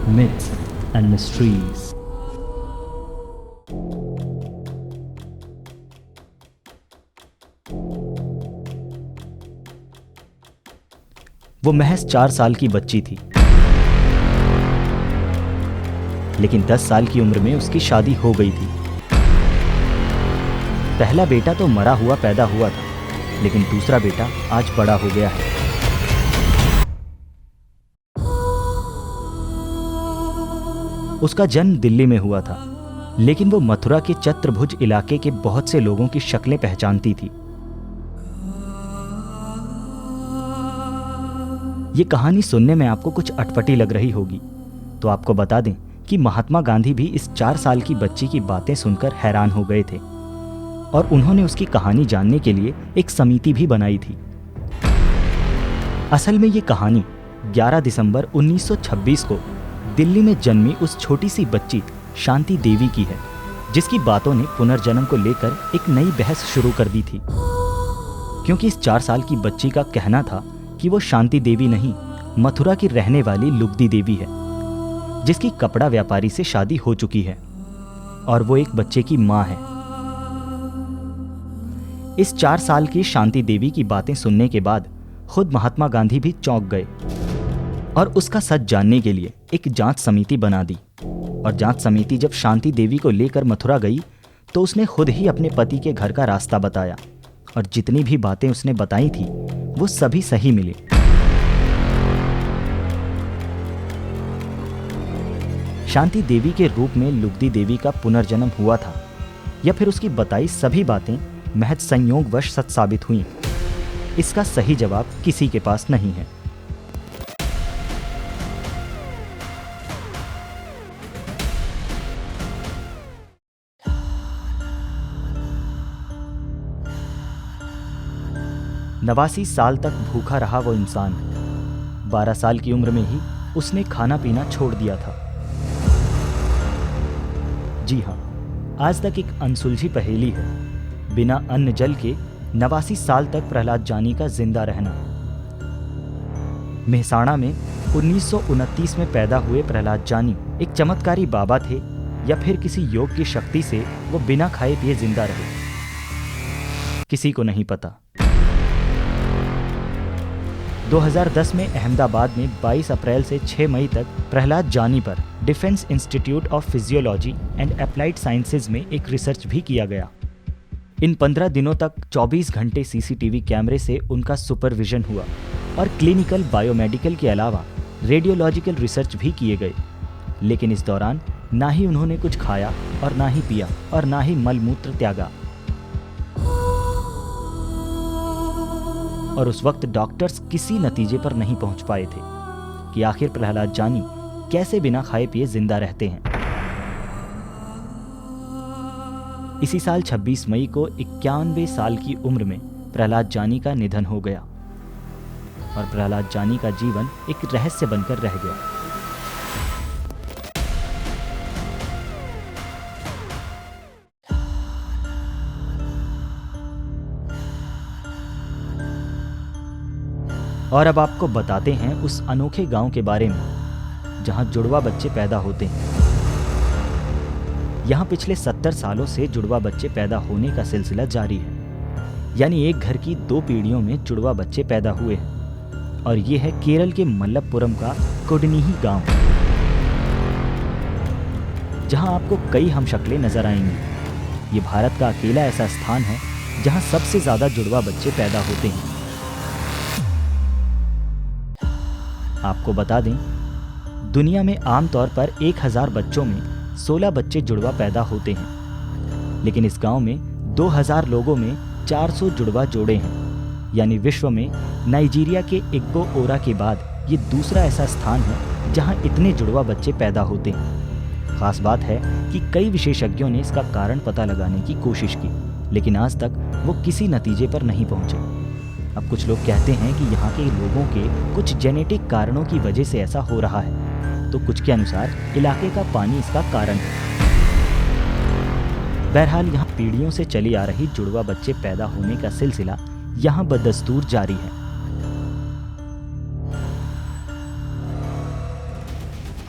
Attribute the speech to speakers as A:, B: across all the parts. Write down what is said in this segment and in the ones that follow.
A: myths and mysteries. वो महज 4 साल की बच्ची थी, लेकिन 10 साल की उम्र में उसकी शादी हो गई थी। पहला बेटा तो मरा हुआ पैदा हुआ था, लेकिन दूसरा बेटा आज बड़ा हो गया है। उसका जन्म दिल्ली में हुआ था, लेकिन वो मथुरा के चतुर्भुज इलाके के बहुत से लोगों की शक्लें पहचानती थी। ये कहानी सुनने में आपको कुछ अटपटी लग रही होगी, तो आपको बता दें कि महात्मा गांधी भी इस 4 साल की बच्ची की बातें सुनकर हैरान हो गए थे और उन्होंने उसकी कहानी जानने के लिए एक समिति भी बनाई थी। असल में ये कहानी 11 दिसंबर 1926 को दिल्ली में जन्मी उस छोटी सी बच्ची शांति देवी की है, जिसकी बातों ने पुनर्जन्म को लेकर एक नई बहस शुरू कर दी थी। क्योंकि इस 4 साल की बच्ची का कहना था कि वो शांति देवी नहीं, मथुरा की रहने वाली लुगदी देवी है, जिसकी कपड़ा व्यापारी से शादी हो चुकी है और वो एक बच्चे की मां है। इस 4 साल की शांति देवी की बातें सुनने के बाद खुद महात्मा गांधी भी चौंक गए और उसका सच जानने के लिए एक जांच समिति बना दी। और जांच समिति जब शांति देवी को लेकर मथुरा गई तो उसने खुद ही अपने पति के घर का रास्ता बताया और जितनी भी बातें उसने बताई थी वो सभी सही मिली। शांति देवी के रूप में लुगदी देवी का पुनर्जन्म हुआ था या फिर उसकी बताई सभी बातें महज संयोगवश सच साबित हुई, इसका सही जवाब किसी के पास नहीं है। नवासी साल तक भूखा रहा वो इंसान। 12 साल की उम्र में ही उसने खाना पीना छोड़ दिया था। जी हाँ, आज तक एक अनसुलझी पहेली है, बिना अन्न जल के 89 साल तक प्रहलाद जानी का जिंदा रहना। मेहसाणा में 1929 में पैदा हुए प्रहलाद जानी एक चमत्कारी बाबा थे या फिर किसी योग की शक्ति से वो बिना खाए पिए जिंदा रहे, किसी को नहीं पता। 2010 में अहमदाबाद में 22 अप्रैल से 6 मई तक प्रहलाद जानी पर defence institute of physiology and applied sciences में एक रिसर्च भी किया गया। इन 15 दिनों तक 24 घंटे सीसीटीवी कैमरे से उनका सुपरविजन हुआ और क्लिनिकल बायोमेडिकल के अलावा रेडियोलॉजिकल रिसर्च भी किए गए। लेकिन इस दौरान ना ही उन्होंने कुछ खाया और ना ही पिया और ना ही मलमूत्र त्यागा। और उस वक्त डॉक्टर्स किसी नतीजे पर नहीं पहुंच पाए थे कि आखिर प्रहलाद जानी कैसे बिना खाए पिए जिंदा रहते हैं। इसी साल 26 मई को 91 साल की उम्र में प्रहलाद जानी का निधन हो गया और प्रहलाद जानी का जीवन एक रहस्य बनकर रह गया। और अब आपको बताते हैं उस अनोखे गांव के बारे में जहां जुड़वा बच्चे पैदा होते हैं। यहां पिछले 70 सालों से जुड़वा बच्चे पैदा होने का सिलसिला जारी है, यानी एक घर की 2 पीढ़ियों में जुड़वा बच्चे पैदा हुए हैं। और ये है केरल के मल्लपुरम का कोडनीही गांव, जहां आपको कई हमशक्लें नजर आएंगी। ये भारत का अकेला ऐसा स्थान है जहां सबसे ज्यादा जुड़वा बच्चे पैदा होते हैं। आपको बता दें, दुनिया में आमतौर पर 1000 बच्चों में 16 बच्चे जुड़वा पैदा होते हैं, लेकिन इस गांव में 2000 लोगों में 400 जुड़वा जोड़े हैं। यानी विश्व में नाइजीरिया के इग्बो ओरा के बाद ये दूसरा ऐसा स्थान है जहां इतने जुड़वा बच्चे पैदा होते हैं। खास बात है कि कई विशेषज्ञों ने इसका कारण पता लगाने की कोशिश की, लेकिन आज तक वो किसी नतीजे पर नहीं पहुंचे। अब कुछ लोग कहते हैं कि यहाँ के लोगों के कुछ जेनेटिक कारणों की वजह से ऐसा हो रहा है, तो कुछ के अनुसार इलाके का पानी इसका कारण है। बहरहाल यहाँ पीढ़ियों से चली आ रही जुड़वा बच्चे पैदा होने का सिलसिला यहाँ बदस्तूर जारी है।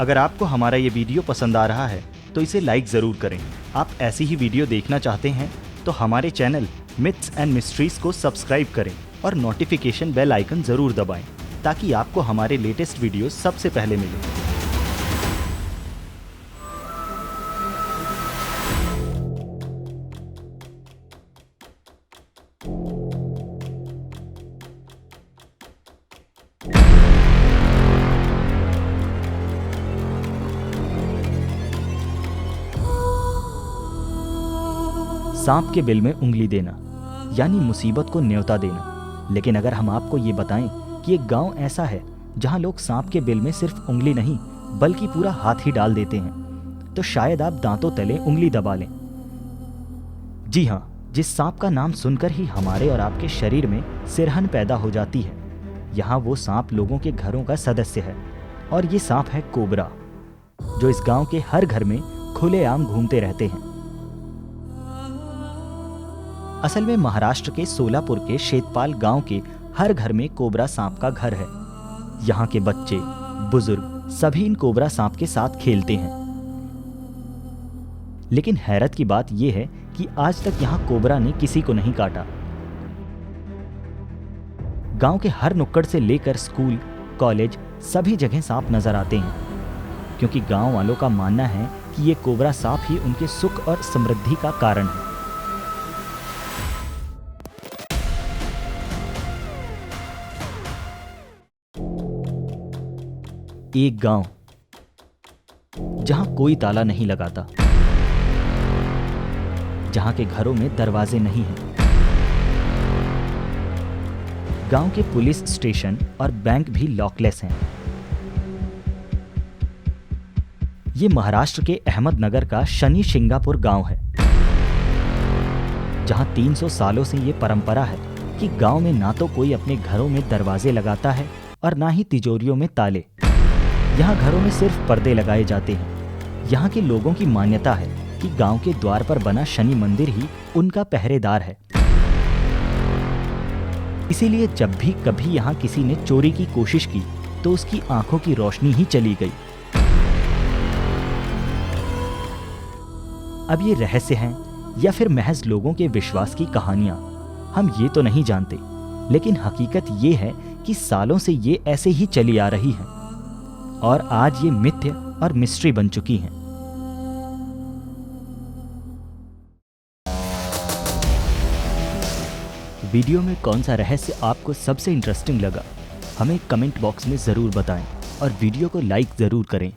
A: अगर आपको हमारा ये वीडियो पसंद आ रहा है तो इसे लाइक ज़रूर करें। आप ऐसी ही वीडियो देखना चाहते हैं तो हमारे चैनल मिथ्स एंड मिस्ट्रीज को सब्सक्राइब करें और नोटिफिकेशन बेल आइकन ज़रूर दबाएं ताकि आपको हमारे लेटेस्ट वीडियो सबसे पहले मिले। सांप के बिल में उंगली देना यानी मुसीबत को न्योता देना। लेकिन अगर हम आपको ये बताएं कि एक गांव ऐसा है जहां लोग सांप के बिल में सिर्फ उंगली नहीं बल्कि पूरा हाथ ही डाल देते हैं, तो शायद आप दांतों तले उंगली दबा लें। जी हाँ, जिस सांप का नाम सुनकर ही हमारे और आपके शरीर में सिरहन पैदा हो जाती है, यहाँ वो सांप लोगों के घरों का सदस्य है। और ये सांप है कोबरा, जो इस गांव के हर घर में खुलेआम घूमते रहते हैं। असल में महाराष्ट्र के सोलापुर के शेतपाल गांव के हर घर में कोबरा सांप का घर है। यहाँ के बच्चे, बुजुर्ग सभी इन कोबरा सांप के साथ खेलते हैं। लेकिन हैरत की बात यह है कि आज तक यहाँ कोबरा ने किसी को नहीं काटा। गांव के हर नुक्कड़ से लेकर स्कूल, कॉलेज सभी जगह सांप नजर आते हैं, क्योंकि गांव वालों का मानना है कि ये कोबरा सांप ही उनके सुख और समृद्धि का कारण है। एक गांव जहां कोई ताला नहीं लगाता, जहां के घरों में दरवाजे नहीं हैं। गांव के पुलिस स्टेशन और बैंक भी लॉकलेस हैं। ये महाराष्ट्र के अहमदनगर का शनि शिंगापुर गांव है, जहां 300 सालों से ये परंपरा है कि गांव में ना तो कोई अपने घरों में दरवाजे लगाता है और ना ही तिजोरियों में ताले। यहाँ घरों में सिर्फ पर्दे लगाए जाते हैं। यहाँ के लोगों की मान्यता है कि गांव के द्वार पर बना शनि मंदिर ही उनका पहरेदार है। इसीलिए जब भी कभी यहाँ किसी ने चोरी की कोशिश की तो उसकी आंखों की रोशनी ही चली गई। अब ये रहस्य हैं या फिर महज लोगों के विश्वास की कहानियां, हम ये तो नहीं जानते, लेकिन हकीकत ये है कि सालों से ये ऐसे ही चली आ रही है और आज ये मिथ्य और मिस्ट्री बन चुकी हैं। वीडियो में कौन सा रहस्य आपको सबसे इंटरेस्टिंग लगा, हमें कमेंट बॉक्स में ज़रूर बताएं और वीडियो को लाइक ज़रूर करें।